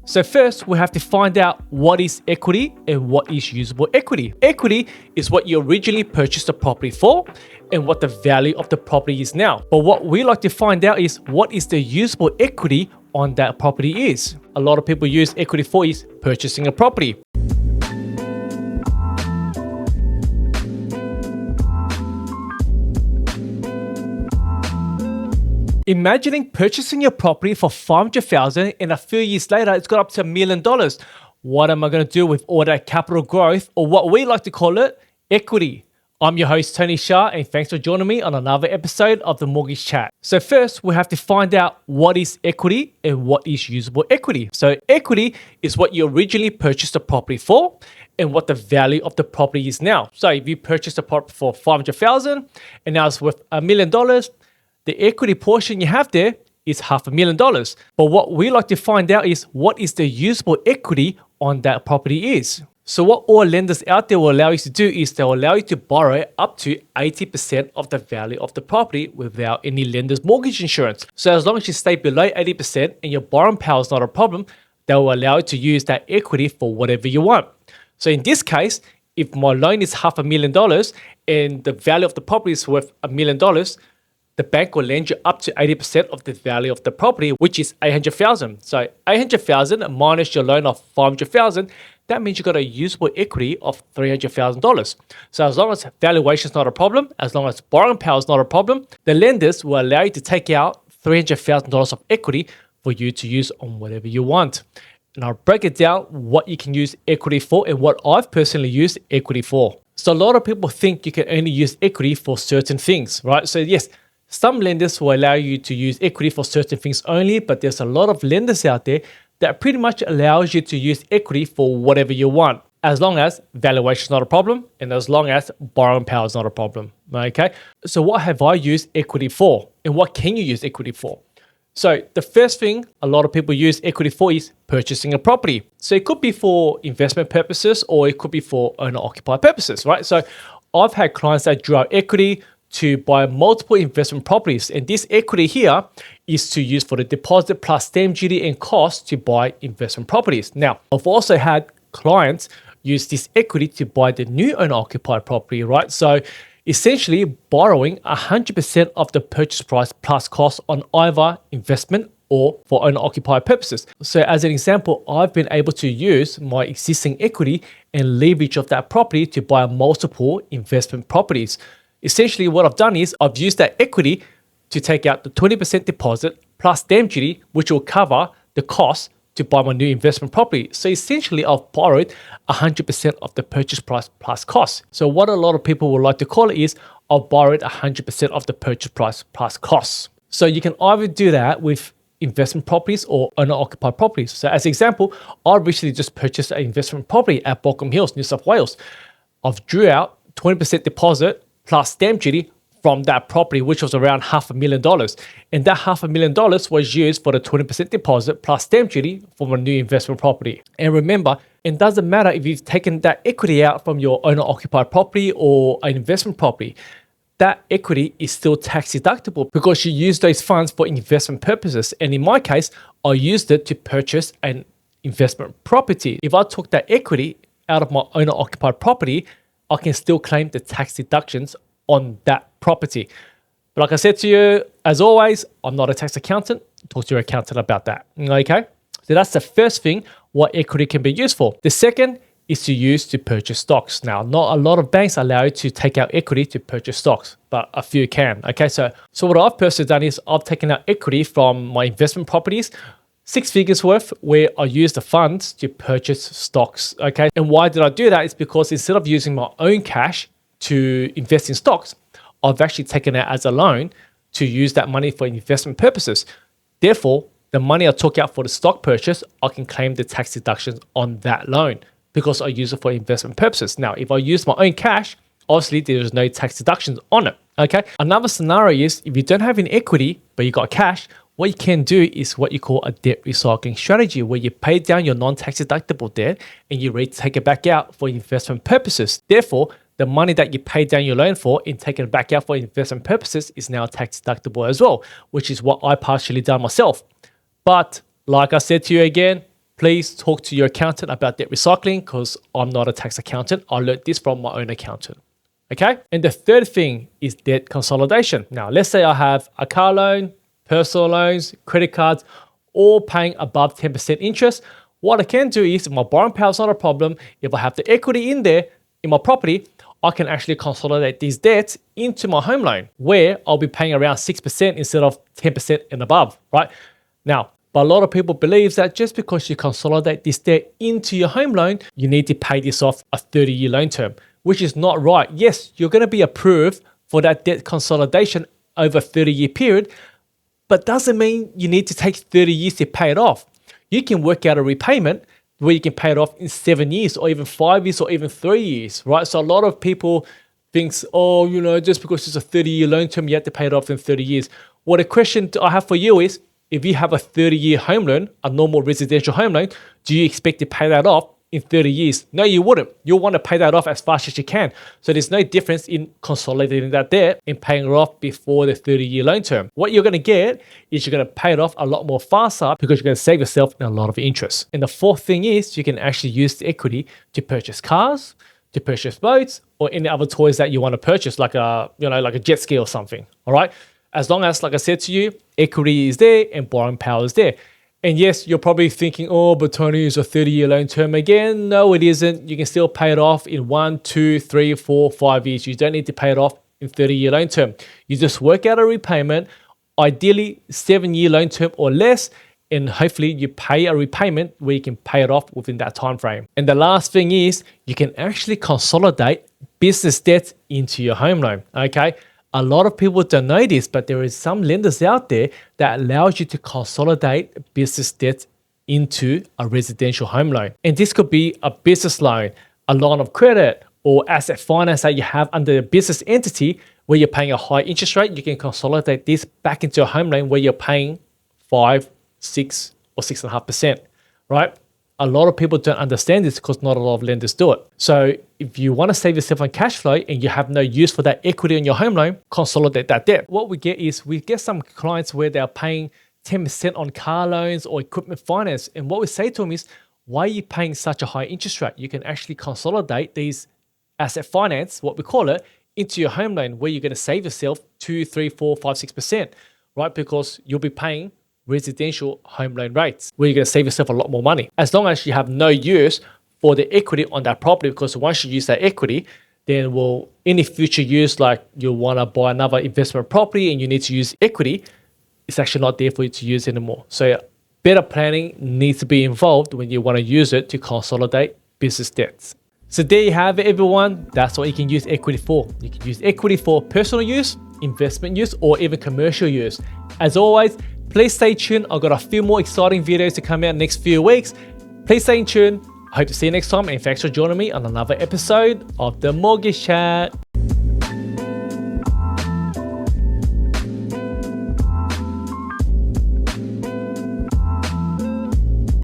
So first, we have to find out what is equity and what is usable equity. Equity is what you originally purchased the property for and what the value of the property is now. But what we like to find out is what is the usable equity on that property is. A lot of people use equity for is purchasing a property. Imagining purchasing your property for $500,000 and a few years later it's got up to $1 million. What am I going to do with all that capital growth, or what we like to call it, equity? I'm your host Tony Shah, and thanks for joining me on another episode of the Mortgage Chat. So first, we have to find out what is equity and what is usable equity. So equity is what you originally purchased the property for and what the value of the property is now. So if you purchased a property for $500,000 and now it's worth $1 million, the equity portion you have there is $500,000. But what we like to find out is what is the usable equity on that property is. So what all lenders out there will allow you to do is they'll allow you to borrow up to 80% of the value of the property without any lender's mortgage insurance. So as long as you stay below 80% and your borrowing power is not a problem, they will allow you to use that equity for whatever you want. So in this case, if my loan is $500,000 and the value of the property is worth $1 million, the bank will lend you up to 80% of the value of the property, which is $800,000. So $800,000 minus your loan of $500,000, that means you got a usable equity of $300,000. So as long as valuation is not a problem, as long as borrowing power is not a problem, the lenders will allow you to take out $300,000 of equity for you to use on whatever you want. And I'll break it down what you can use equity for and what I've personally used equity for. So a lot of people think you can only use equity for certain things, right? So yes, some lenders will allow you to use equity for certain things only, but there's a lot of lenders out there that pretty much allows you to use equity for whatever you want, as long as valuation is not a problem and as long as borrowing power is not a problem, okay? So what have I used equity for and what can you use equity for? So the first thing a lot of people use equity for is purchasing a property. So it could be for investment purposes or it could be for owner-occupied purposes, right? So I've had clients that drew out equity to buy multiple investment properties, and this equity here is to use for the deposit plus stamp duty and cost to buy investment properties. Now, I've also had clients use this equity to buy the new owner-occupied property, right? So essentially borrowing 100% of the purchase price plus cost on either investment or for owner-occupied purposes. So as an example, I've been able to use my existing equity and leverage of that property to buy multiple investment properties. Essentially, what I've done is I've used that equity to take out the 20% deposit plus stamp duty, which will cover the cost to buy my new investment property. So essentially, I've borrowed 100% of the purchase price plus cost. So what a lot of people would like to call it is I've borrowed 100% of the purchase price plus costs. So you can either do that with investment properties or owner-occupied properties. So as an example, I recently just purchased an investment property at Balcombe Hills, New South Wales. I've drew out 20% deposit plus stamp duty from that property, which was around $500,000. And that $500,000 was used for the 20% deposit plus stamp duty for my new investment property. And remember, it doesn't matter if you've taken that equity out from your owner-occupied property or an investment property. That equity is still tax deductible because you use those funds for investment purposes. And in my case, I used it to purchase an investment property. If I took that equity out of my owner-occupied property, I can still claim the tax deductions on that property. But like I said to you, as always, I'm not a tax accountant. Talk to your accountant about that, okay? So that's the first thing, what equity can be used for. The second is to use to purchase stocks. Now, not a lot of banks allow you to take out equity to purchase stocks, but a few can, okay? So what I've personally done is I've taken out equity from my investment properties, 6 figures worth, where I use the funds to purchase stocks, okay? And why did I do that? It's because instead of using my own cash to invest in stocks, I've actually taken it as a loan to use that money for investment purposes. Therefore, the money I took out for the stock purchase, I can claim the tax deductions on that loan because I use it for investment purposes. Now, if I use my own cash, obviously there's no tax deductions on it, okay? Another scenario is if you don't have any equity, but you got cash, what you can do is what you call a debt recycling strategy, where you pay down your non-tax deductible debt and you take it back out for investment purposes. Therefore, the money that you paid down your loan for and taken it back out for investment purposes is now tax deductible as well, which is what I partially done myself. But like I said to you again, please talk to your accountant about debt recycling because I'm not a tax accountant. I learned this from my own accountant. Okay. And the third thing is debt consolidation. Now, let's say I have a car loan, personal loans, credit cards, all paying above 10% interest. What I can do is, if my borrowing power is not a problem, if I have the equity in there in my property, I can actually consolidate these debts into my home loan where I'll be paying around 6% instead of 10% and above, right? Now, but a lot of people believe that just because you consolidate this debt into your home loan, you need to pay this off a 30-year loan term, which is not right. Yes, you're going to be approved for that debt consolidation over a 30-year period, but doesn't mean you need to take 30 years to pay it off. You can work out a repayment where you can pay it off in 7 years or even 5 years or even 3 years, right? So a lot of people thinks, oh, just because it's a 30-year loan term, you have to pay it off in 30 years. Well, the question I have for you is, if you have a 30-year home loan, a normal residential home loan, do you expect to pay that off in 30 years? No, you wouldn't. You'll want to pay that off as fast as you can. So there's no difference in consolidating that debt and paying it off before the 30-year loan term. What you're going to get is you're going to pay it off a lot more faster because you're going to save yourself a lot of interest. And the fourth thing is you can actually use the equity to purchase cars, to purchase boats, or any other toys that you want to purchase, like a jet ski or something. All right. As long as, like I said to you, equity is there and borrowing power is there. And yes, you're probably thinking, oh, but Tony, is a 30-year loan term again. No, it isn't. You can still pay it off in 1, 2, 3, 4, 5 years. You don't need to pay it off in 30-year loan term. You just work out a repayment, ideally 7-year loan term or less, and hopefully you pay a repayment where you can pay it off within that time frame. And the last thing is you can actually consolidate business debts into your home loan, okay? A lot of people don't know this, but there is some lenders out there that allows you to consolidate business debt into a residential home loan. And this could be a business loan, a line of credit, or asset finance that you have under a business entity where you're paying a high interest rate. You can consolidate this back into a home loan where you're paying 5, 6, or 6.5%, right? A lot of people don't understand this because not a lot of lenders do it. So if you want to save yourself on cash flow and you have no use for that equity on your home loan, consolidate that debt. What we get is we get some clients where they're paying 10% on car loans or equipment finance. And what we say to them is, why are you paying such a high interest rate? You can actually consolidate these asset finance, what we call it, into your home loan where you're going to save yourself 2, 3, 4, 5, 6%, right? Because you'll be paying residential home loan rates where you're going to save yourself a lot more money as long as you have no use for the equity on that property, because once you use that equity, then will any future use, like you want to buy another investment property and you need to use equity, it's actually not there for you to use anymore. So better planning needs to be involved when you want to use it to consolidate business debts. So there you have it, everyone. That's what you can use equity for. You can use equity for personal use, investment use, or even commercial use. As always, please stay tuned. I've got a few more exciting videos to come out next few weeks. Please stay tuned. I hope to see you next time. And thanks for joining me on another episode of The Mortgage Chat.